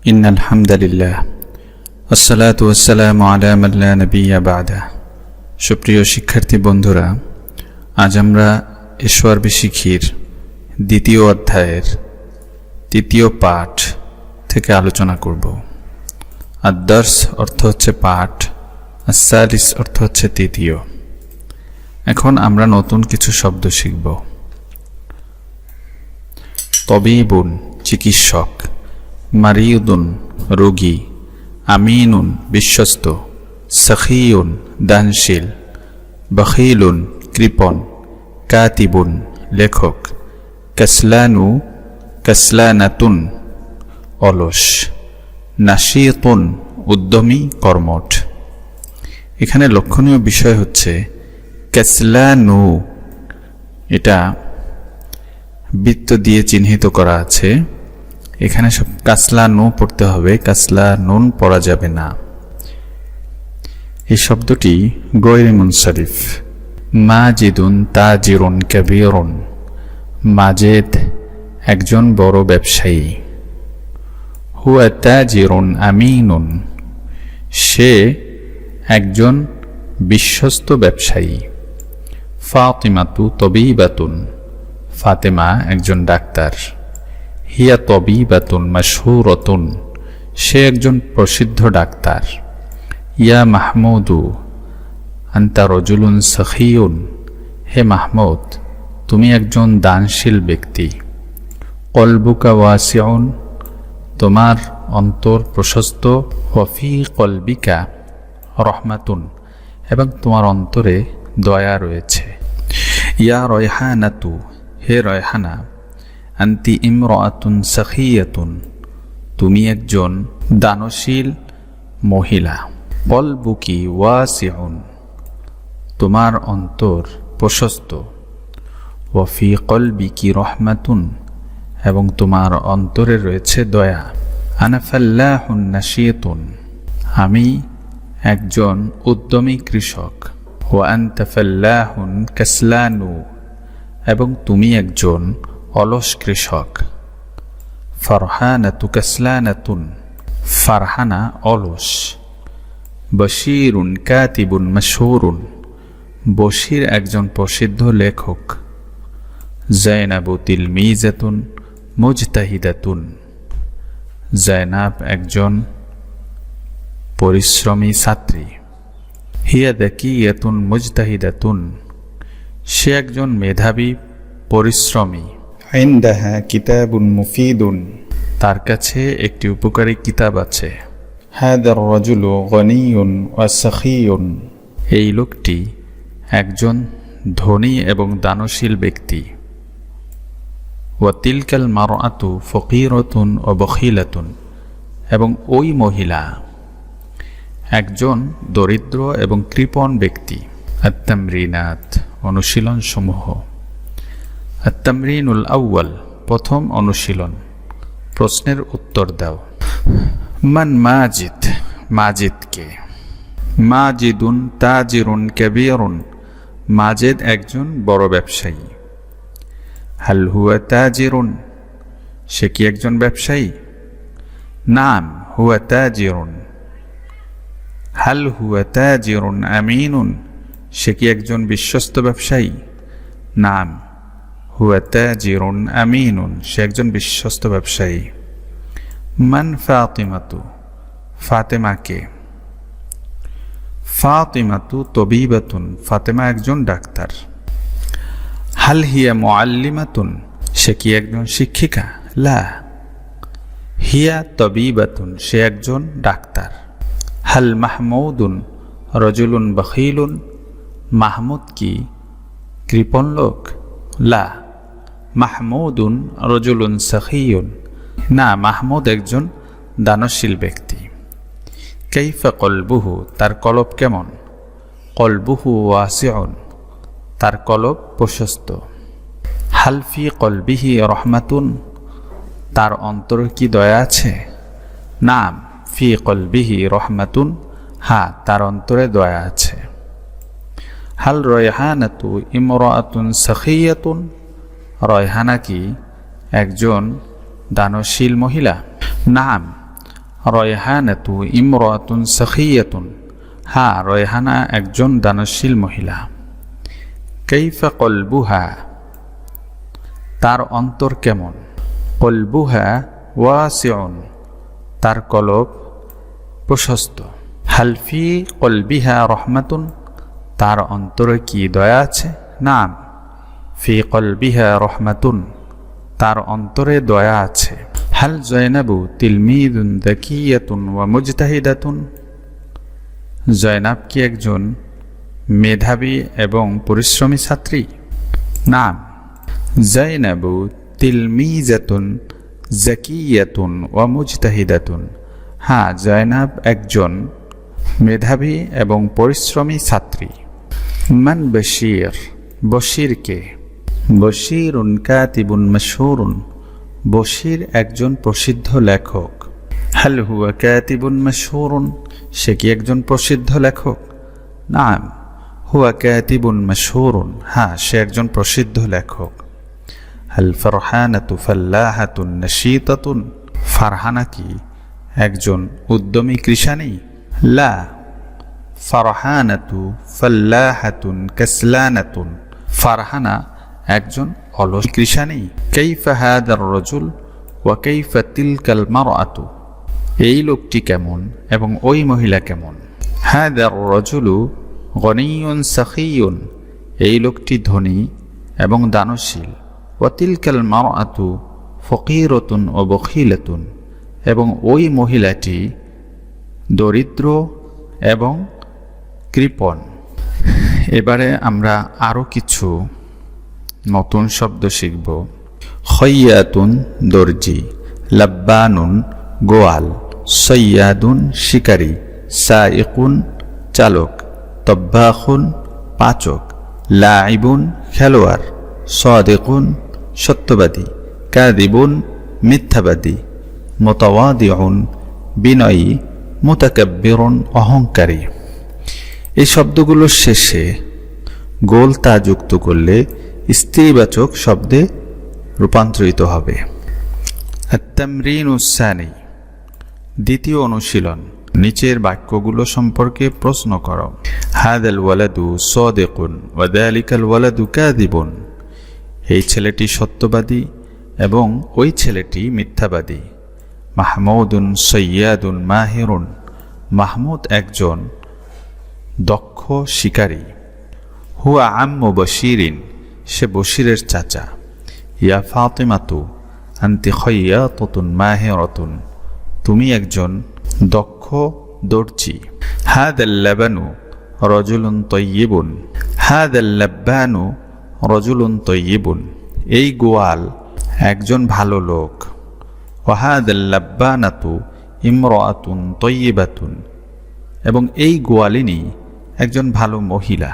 ইন্নাল হামদুলিল্লাহ আসসালাতু ওয়াসসালামু আলা মান লা নাবিয়্যা বা'দা। সুপ্রিয় শিক্ষার্থী বন্ধুরা, আজ আমরা এশওয়ারবি শিখির দ্বিতীয় অধ্যায়ের তৃতীয় পাঠ থেকে আলোচনা করব। আদ-দার্স অর্থ হচ্ছে পাঠ, আস-সালিস অর্থ হচ্ছে তৃতীয়। এখন আমরা নতুন কিছু শব্দ শিখব। তবিবুন চিকিৎসক, মারিউদুন রোগী, আমিনুন বিশ্বস্ত, সখিউন দানশীল, বখিলুন কৃপণ, কাতিবুন লেখক, কাসলানু কাসলানাতুন অলস, নাশিতুন উদ্যমী কর্মঠ। এখানে লক্ষণীয় বিষয় হচ্ছে কাসলানু, এটা বৃত্ত দিয়ে চিহ্নিত করা আছে। এখানে সব কাসলা নু পড়তে হবে, কাসলা নুন পড়া যাবে না। এই শব্দটি গয়রে মুনসারিফ। মাজিদুন তাজিরুন কাবীরুন, মাজেদ একজন বড় ব্যবসায়ী। হুয়া তাজিরুন আমিনুন, সে একজন বিশ্বস্ত ব্যবসায়ী। ফাতিমাতু তবিবাতুন, ফাতেমা একজন ডাক্তার। হিয়া তবিবাতুন মাশহুরাতুন, সে একজন প্রসিদ্ধ ডাক্তার। ইয়া মাহমুদু আনতা রাজুলুন সখিয়ুন, হে মাহমুদ তুমি একজন দানশীল ব্যক্তি। কলবুকা ওয়াসিউন, তোমার অন্তর প্রশস্ত। ওয়াফি কলবিকা রহমাতুন, এবং তোমার অন্তরে দয়া রয়েছে। ইয়া রায়হানাতু, হে রায়হানা, আন্তি ইমরাতুন সখিয়াতুন, তুমি একজন দানশীল মহিলা। কলবুকি ওয়াসিউন, তোমার অন্তর প্রশস্ত। ওয়াফি কলবিকি রহমাতুন, এবং তোমার অন্তরে রয়েছে দয়া। আনা ফাল্লাহুন নাশিতুন, আমি একজন উদ্যমী কৃষক। ওয়া আনতা ফাল্লাহুন কাসলানু, এবং তুমি একজন অলস কৃষক। ফারহানাতু কাসলানাতুন, ফারহানা অলস। বশীরুন কাতিবুন মাশহুরুন, বশীর একজন প্রসিদ্ধ লেখক। জায়নাবু তিলমিজাতুন মুজতাহিদাতুন, জায়নাব একজন পরিশ্রমী ছাত্রী। হিয়া যাকিয়াতুন মুজতাহিদাতুন, সে একজন মেধাবী পরিশ্রমী। ইনদাহা কিতাবুন মুফিদুন, তার কাছে একটি উপকারী কিতাব আছে। হাদার রাজুলু গনিয়ুন ওয়া সখিয়ুন, এই লোকটি একজন ধনী এবং দানশীল ব্যক্তি। ওয়া তিলকাল মারআতু ফকিরাতুন ওয়া বখিলাতুন, এবং ওই মহিলা একজন দরিদ্র এবং কৃপণ ব্যক্তি। আত-তামরিনাত, অনুশীলন সমূহ। আত-তামরিনুল আউয়াল, প্রথম অনুশীলন। প্রশ্নের উত্তর দাও। মান মাজিদ, মাজিদ কে? মাজিদুন তাজিরুন কাবীরুন, মাজেদ একজন বড় ব্যবসায়ী। হাল হুয়া তাজিরুন, সে কি একজন ব্যবসায়ী? নাম হুয়া তাজিরুন। হাল হুয়া তাজিরুন আমিনুন, সে কি একজন বিশ্বস্ত ব্যবসায়ী? নাম হুয়া তাজিরুন আমিনুন, সে একজন বিশ্বস্ত ব্যবসায়ী। মান ফাতিমাতু, ফাতেমা কে? ফাতিমাতু তবিবাতুন, ফাতেমা একজন ডাক্তার। হাল হিয়া মুআল্লিমাতুন, সে কি একজন শিক্ষিকা? লা, হিয়া তবিবাতুন, সে একজন ডাক্তার। হাল মাহমুদুন রাজুলুন বখিলুন, মাহমুদ কি কৃপণ লোক? লা, মাহমুদুন রাজুলুন সখিয়ুন, না, মাহমুদ একজন দানশীল ব্যক্তি। কাইফা কলবুহু, তার কলব কেমন? কলবুহু ওয়াসিউন, তার কলব প্রশস্ত। হাল ফি কলবিহি রহমাতুন, তার অন্তরে কি দয়া আছে? নাম ফি কলবিহি রহমাতুন, হ্যাঁ, তার অন্তরে দয়া আছে। হাল রায়হানাতু ইমরাতুন সখিয়াতুন, রায়হানা কি একজন দানশীল মহিলা? নাম রয়হানাতু ইমরাতুন সাখিয়াতুন, হ্যাঁ রয়হানা একজন দানশীল মহিলা। কাইফা কলবুহা, তার অন্তর কেমন। কলবুহা ওয়াসিউন, তার কলব প্রশস্ত। হালফি কলবিহা রহমাতুন, তার অন্তরে কি দয়া আছে। নাম, ফি কলবিহা রহমাতুন, তার অন্তরে দয়া আছে। হাল জয়নাবু তিলমিদুন যাকিয়াতুন ওয়া মুজতাহিদাতুন, জয়নাব কি একজন মেধাবী এবং পরিশ্রমী ছাত্রী। নাম, জয়নাবু তিলমিজাতুন যাকিয়াতুন ওয়া মুজতাহিদাতুন, হ্যাঁ জয়নাব একজন মেধাবী এবং পরিশ্রমী ছাত্রী। মান বশীর, বশীর কে। বশীরুন কাতিবুন মাশহুরুন, বশীর একজন প্রসিদ্ধ লেখক। হাল হুয়া কাতিবুন মাশহুরুন, সে কি একজন প্রসিদ্ধ লেখক। নাম, হুয়া কাতিবুন মাশহুরুন, হ্যাঁ সে একজন প্রসিদ্ধ লেখক। হাল ফারহানাতু ফাল্লাহাতুন নাশীতাতুন, ফারহানা কি একজন উদ্যমী কৃষাণী। লা, ফারহানাতু ফাল্লাহাতুন কাসলানাতুন, ফারহানা একজন অলস কৃষাণী। কাইফা হাদার রাজুল ওয়া কাইফা তিলকাল মারআতু, এই লোকটি কেমন এবং ওই মহিলা কেমন। হাদার রাজুলু গনিয়ুন সাখিয়ুন, এই লোকটি ধনী এবং দানশীল। ওয়া তিলকাল মারআতু ফকিরাতুন ওয়া বখিলাতুন, এবং ওই মহিলাটি দরিদ্র এবং কৃপণ। এবারে আমরা আরও কিছু নতুন শব্দ শিখব। খৈয়াতুন দর্জি, লাব্বানুন গোয়াল, সৈয়াদুন শিকারী, সাইকুন চালক, তব্বাখুন পাচক, লাইবুন খেলোয়াড়, সাদিকুন সত্যবাদী, কাযিবুন মিথ্যাবাদী, মুতাওয়াদিউন বিনয়ী, মুতাকাব্বিরুন অহংকারী। এই শব্দগুলোর শেষে গোল তা যুক্ত করলে স্ত্রীবাচক শব্দে রূপান্তরিত হবে। আত-তামরিনুস সানি, দ্বিতীয় অনুশীলন। নিচের বাক্যগুলো সম্পর্কে প্রশ্ন করো। হাদাল ওয়ালাদু সাদিকুন ওয়া যালিকাল ওয়ালাদু কাযিবুন, এই ছেলেটি সত্যবাদী এবং ওই ছেলেটি মিথ্যাবাদী। মাহমুদুন সৈয়াদুন মাহিরুন, মাহমুদ একজন দক্ষ শিকারী। হুয়া আম্মু বশীরিন, সে বশীরের চাচা। ইয়া ফাতিমাতু আনতি খৈয়াতুন মাহিরাতুন, তুমি একজন দক্ষ দর্জি। হাদাল লাবানু রাজুলুন তাইয়িবুন, হাদাল লাব্বানু রাজুলুন তাইয়িবুন, এই গোয়াল একজন ভালো লোক। ওয়া হাদাল লাব্বানাতু ইমরাআতুন তাইয়িবাতুন, এবং এই গোয়ালিনী একজন ভালো মহিলা।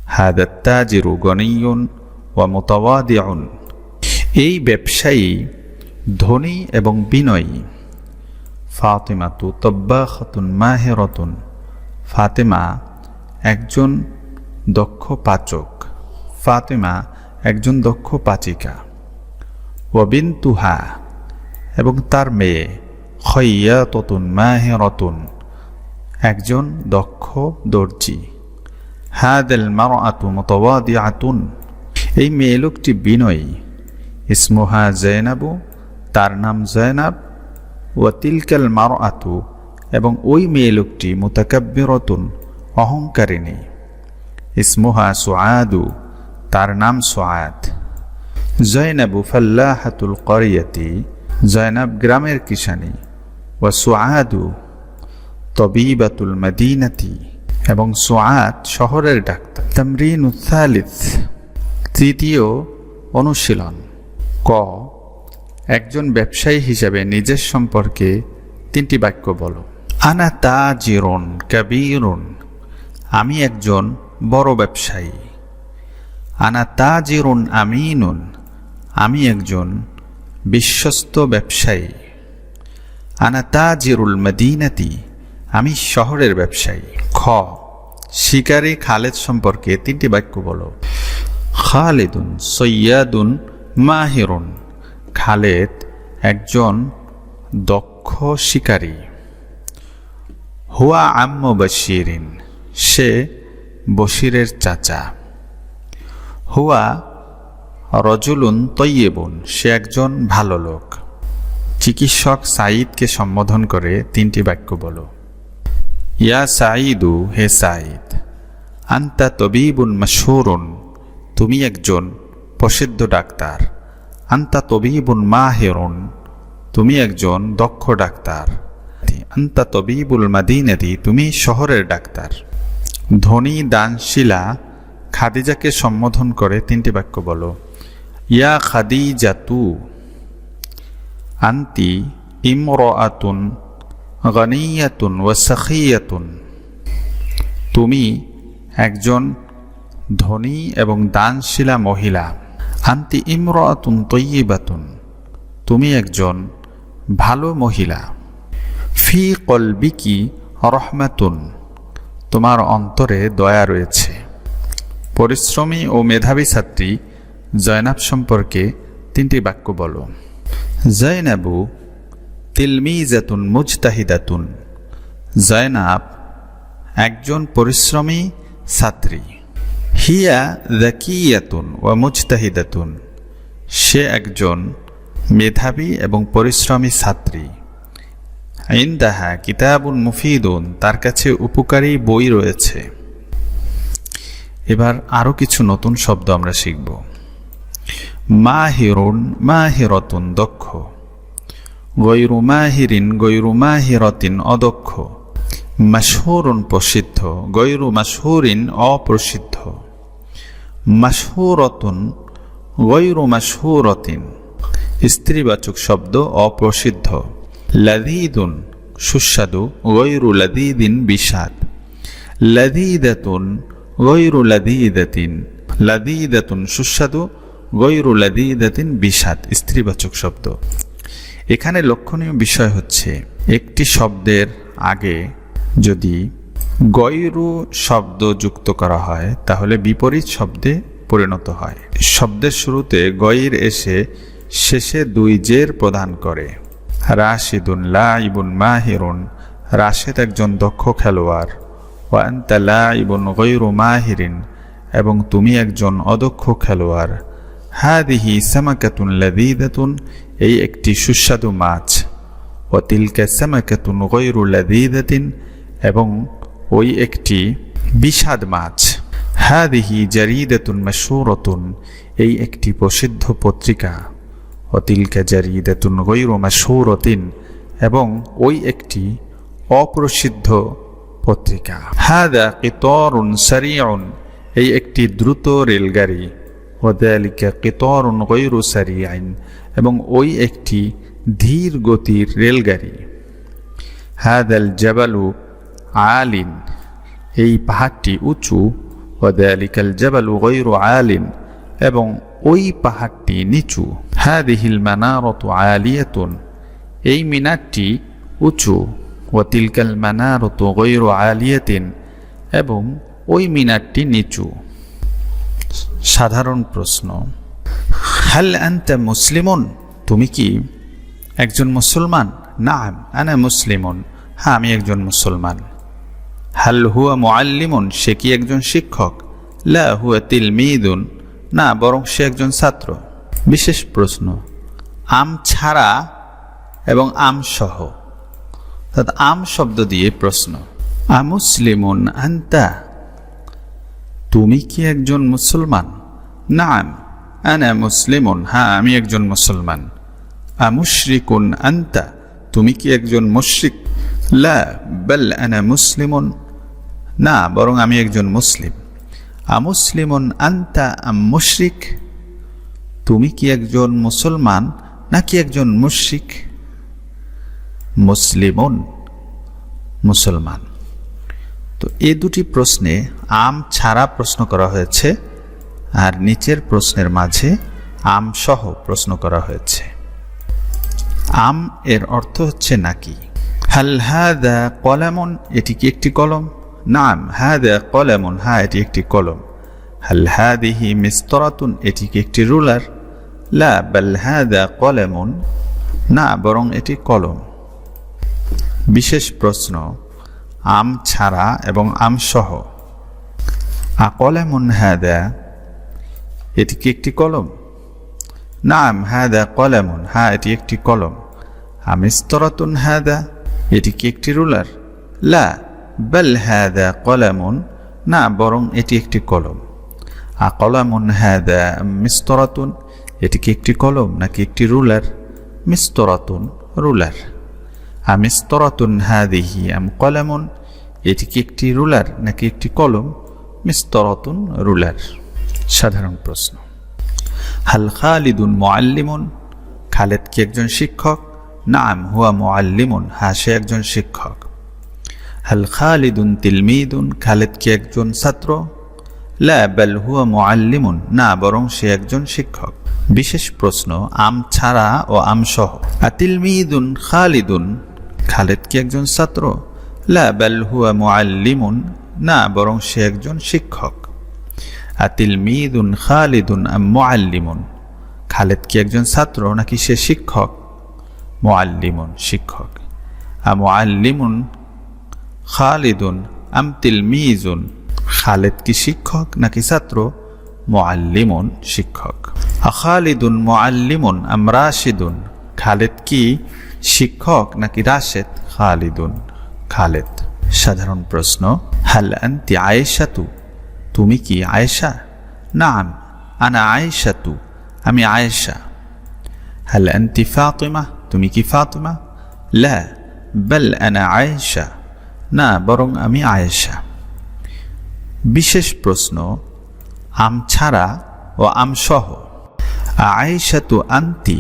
হাদাত তাজিরু গনিয়ুন ওয়া মুতাওয়াদিউন, এই ব্যবসায়ী ধনী এবং বিনয়ী। ফাতিমাতু তব্বাখাতুন মাহিরাতুন, ফাতেমা একজন দক্ষ পাচক। ফাতেমা একজন দক্ষ পাচিকা। ওয়া বিনতুহা, এবং তার মেয়ে। খৈয়াতুন মাহিরাতুন, একজন দক্ষ দর্জি। হাদাল মারআতু মুতাওয়াদিআতুন, এই মেয়ে লোকটি বিনয়ী। ইসমুহা জয়নাবু, তার নাম জয়নাব। ওয়া তিলকাল মারআতু, এবং ওই মেয়ে লোকটি মুতাকাব্বিরাতুন অহংকারিণী। ইসমুহা সুআদু, তার নাম সুআদ। জয়নাবু ফাল্লাহাতুল ক্বরিয়াতি, জয়নাব গ্রামের কিষানী। ওয়া সুআদু তবিবাতুল মদিনাতি, এবং সুআদ শহরের ডাক্তার। তামরিনুস সালিস, তৃতীয় অনুশীলন। ক, একজন ব্যবসায়ী হিসেবে নিজের সম্পর্কে তিনটি বাক্য বলো। আনা তাজিরুন কাবীরুন, আমি একজন বড় ব্যবসায়ী। আনা তাজিরুন আমিনুন, আমি একজন বিশ্বস্ত ব্যবসায়ী। আনা তাজিরুল মদিনাতি, আমি শহরের ব্যবসায়ী। খ, শিকারী খালেদ সম্পর্কে তিনটি বাক্য বলো। খালিদুন সৈয়াদুন মাহিরুন, খালেদ একজন দক্ষ পক্ষ শিকারী। হুয়া আম্মু বশিরিন, সে বশিরের চাচা। হুয়া রজুলুন তৈয়েবুন, সে একজন ভালো লোক। চিকিৎসক সাঈদকে সম্বোধন করে 3টি বাক্য বলো। ইয়া সাঈদু, হে সাঈদ। আন্তা তবিবুন মাশহুরুন, তুমি একজন প্রসিদ্ধ ডাক্তার। আন্তা তবিবুন মাহিরুন, তুমি একজন দক্ষ ডাক্তার। আন্তা তবিবুল মাদিনাতি, তুমি শহরের ডাক্তার। ধনী দানশীলা খাদিজাকে সম্বোধন করে 3টি বাক্য বলো। ইয়া খাদিজাতু, আন্তি ইমরাআতুন গানিয়াতুন ওয়া সাখিয়াতুন, তুমি একজন ধনী এবং দানশীলা মহিলা। আন্তি ইমরাআতুন তয়্যিবাতুন, তুমি একজন ভালো মহিলা। ফি কলবিকি রহমাতুন, তোমার অন্তরে দয়া রয়েছে। পরিশ্রমী ও মেধাবী ছাত্রী জয়নাব সম্পর্কে 3টি বাক্য বলো। জয়নাবু তিলমিজাতুন মুজতাহিদাতুন, জয়নাব একজন পরিশ্রমী ছাত্রী। হিয়া যাকিয়াতুন ওয়া মুজতাহিদাতুন, সে একজন মেধাবী এবং পরিশ্রমী ছাত্রী। ইনদাহা কিতাবুন মুফিদুন, তার কাছে উপকারী বই রয়েছে। এবার আরও কিছু নতুন শব্দ আমরা শিখব। মাহিরুন মাহিরতুন, দক্ষ। গৈরু মাহিরিন গৈরু মাহিরতিন, অদক্ষ। মাশহুরুন, প্রসিদ্ধ। গৈরু মাশহুরিন, অপ্রসিদ্ধ। মাশহুরতুন গৈরু মাশহুরতিন, স্ত্রীবাচক শব্দ, অপ্রসিদ্ধ। লাযীদুন, সুস্বাদু। গৈরু লাযীদিন, বিস্বাদ। লাযীদাতুন গৈরু লাযীদাতিন, লাযীদাতুন সুস্বাদু, গৈরু লাযীদাতিন বিস্বাদ, স্ত্রীবাচক শব্দ। এখানে লক্ষণীয় বিষয় হচ্ছে একটি শব্দের আগে যদি গৈরু শব্দ যুক্ত করা হয় তাহলে বিপরীত শব্দে পরিণত হয়। শব্দের শুরুতে গৈর এসে শেষে 2 জের প্রদান করে। রাশিদুন লাইবুন মাহিরুন, রাশেদ একজন দক্ষ খেলোয়াড়। ওয়া আনতা লাইবুন গৈরু মাহিরিন, এবং তুমি একজন অদক্ষ খেলোয়াড়। হাদিহি সামাকাতুন লাযীদাতুন, এই একটি সুস্বাদু মাছ। ওয়া তিলকা সামাকাতুন গৈরু লাযীদাতিন, এবং ওই একটি বিস্বাদ মাছ। হাদিহি জারিদাতুন মাশহুরাতুন, এই একটি প্রসিদ্ধ পত্রিকা। ওয়া তিলকা জারিদাতুন গৈরু মাশহুরাতিন, এবং ওই একটি অপ্রসিদ্ধ পত্রিকা। হাদা কিতারুন সারিউন, এই একটি দ্রুত রেলগাড়ি। ওয়া যালিকা কিতারুন গৈরু সারিআইন, এবং ওই একটি ধীর গতির রেলগাড়ি। হাদাল জাবালু আলিন, এই পাহাড়টি উঁচু। ওয়া যালিকাল জাবালু গৈরু আলিন, এবং ওই পাহাড়টি নিচু। হাদিহিল মানারাতু আলিয়াতুন, এই মিনারটি উঁচু। ওয়া তিলকাল মানারাতু গৈরু আলিয়াতিন, এবং ওই মিনারটি নিচু। সাধারণ প্রশ্ন। হাল আনতা মুসলিমুন, তুমি কি একজন মুসলমান? নাম আনা মুসলিমুন, হ্যাঁ আমি একজন মুসলমান। হাল হুয়া মুআল্লিমুন, সে কি একজন শিক্ষক? লা হুয়া তিলমিদুন, না বরং সে একজন ছাত্র। বিশেষ প্রশ্ন। আম ছাড়া এবং আম সহ, অর্থাৎ আম শব্দ দিয়ে প্রশ্ন। আমুসলিমুন আনতা, তুমি কি একজন মুসলমান? নাম আনা মুসলিমুন, হ্যাঁ আমি একজন মুসলমান। আমুশরিকুন আনতা, তুমি কি একজন মুশরিক? লা বাল আনা মুসলিমুন, না বরং আমি একজন মুসলিম। আমুসলিমুন আনতা আম মুশরিক, তুমি কি একজন মুসলমান নাকি একজন মুশরিক? মুসলিমুন, মুসলমান। তো এই দুটি প্রশ্নে আম ছাড়া প্রশ্ন করা হয়েছে, আর নিচের প্রশ্নের মাঝে আম সহ প্রশ্ন করা হয়েছে। আম এর অর্থ হচ্ছে নাকি। হাল হাদা কলামুন, এটি কি একটি কলম? নাম হাদা কলামুন, হ্যাঁ এটি একটি কলম। হাল হাদিহি মিসতরাতুন, এটি কি একটি রুলার? লা বাল হাদা কলামুন, না বরং এটি কলম। বিশেষ প্রশ্ন, আম ছাড়া এবং আম সহ। আকলামুন হাদা, এটি কি একটি কলম? নাম হাদা কলামুন, হ্যাঁ এটি একটি কলম। আমিস্তরাতুন হাদা, এটি কি একটি রুলার? লা বাল হাদা কলামুন, না বরং এটি একটি কলম। আকলামুন হাদা মিস্তরাতুন, এটি কি একটি কলম নাকি একটি রুলার? মিস্তরাতুন, রুলার। আমিস্তরাতুন হাদিহি আম কলামুন, এটি কি একটি রুলার নাকি একটি কলম? মিস্তরাতুন, রুলার। সাধারণ প্রশ্ন, হাল খালিদুন মুআল্লিমুন, খালেদ কি একজন শিক্ষক? নাম হুয়া মুআল্লিমুন, হ্যাঁ সে একজন শিক্ষক। হাল খালিদুন তিলমিদুন, খালেদ কি একজন ছাত্র? লা বাল হুয়া মুআল্লিমুন, না বরং সে একজন শিক্ষক। বিশেষ প্রশ্ন, আম ছাড়া ও আম সহ। আতিলমিদুন খালিদুন, খালেদ কি একজন ছাত্র? লা বাল হুয়া মুআল্লিমুন, না বরং সে একজন শিক্ষক। আতিলমিদুন খালিদুন আম মুআল্লিমুন, খালেদ কি একজন ছাত্র নাকি সে শিক্ষক? মুআল্লিমুন, শিক্ষক। মুআল্লিমুন খালিদুন আম তিলমিজুন, খালেদ কি শিক্ষক নাকি ছাত্র? মুআল্লিমুন, শিক্ষক। খালিদুন মুআল্লিমুন আম রাশিদুন, খালেদ কি শিক্ষক নাকি রাশেদ? খালিদুন, খালেদ। সাধারণ প্রশ্ন, হাল আনতি আয়েশাতু, তুমি কি আয়েশা? নাম আনা আয়েশাতু, আমি আয়েশা। হাল আনতি ফাতিমা, তুমি কি ফাতিমা? লা বাল আনা আয়েশা, না বরং আমি আয়েশা। বিশেষ প্রশ্ন, আম ছাড়া ও আম সহ। আয়েশাতু আনতি,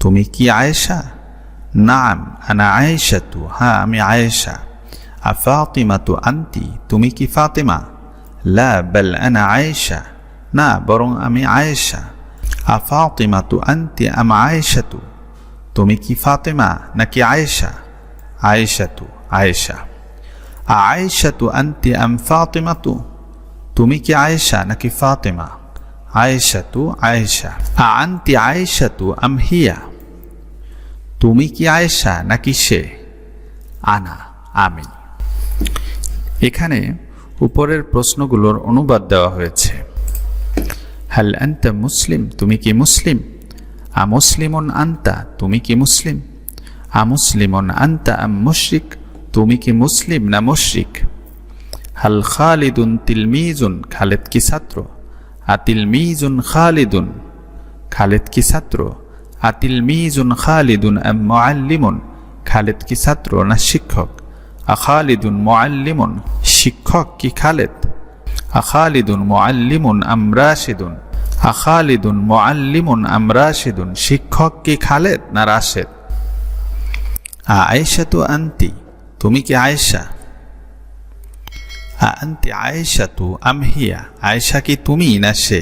তুমি কি আয়েশা? নাম আনা আয়েশাতু, হ্যাঁ আমি আয়েশা। আফাতিমাতু আনতি, তুমি কি ফাতিমা? লা বাল আনা আয়েশা, না বরং আমি আয়েশা। আফাতিমাতু আনতি আম আয়েশাতু, তুমি কি ফাতিমা নাকি আয়েশা? আয়েশাতু, আয়েশা। আয়েশাতু আনতি আম ফাতিমাতু, তুমি কি আয়েশা নাকি ফাতিমা? আয়েশাতু, আয়েশা। আনতি আয়েশাতু আম হিয়া, তুমি কি আয়েশা নাকি সে? আনা, আমি। এখানে উপরের প্রশ্নগুলোর অনুবাদ দেওয়া হয়েছে। হাল আনতা মুসলিম, তুমি কি মুসলিম? আমুসলিমুন আনতা, তুমি কি মুসলিম? আমুসলিমুন আনতা আম মুশরিক, তুমি কি মুসলিম না মুশরিক? হাল খালিদুন তিলমিজুন, খালেদ কি ছাত্র? আতিলমিজুন খালিদুন, খালেদ কি ছাত্র? আতিলমিজুন খালিদুন আম মুআল্লিমুন, খালেদ কি ছাত্র না শিক্ষক? আখালিদুন মুআল্লিমুন, শিক্ষক কি খালেদ? আখালিদুন মুআল্লিমুন আম রাশিদুন, আখালিদুন মুআল্লিমুন আম রাশিদুন, শিক্ষক কি খালেদ না রাশেদ? আয়েশাতু আনতি, তুমি কি আয়েশা? আনতি আয়েশাতু আম হিয়া, আয়েশা কি তুমি না সে?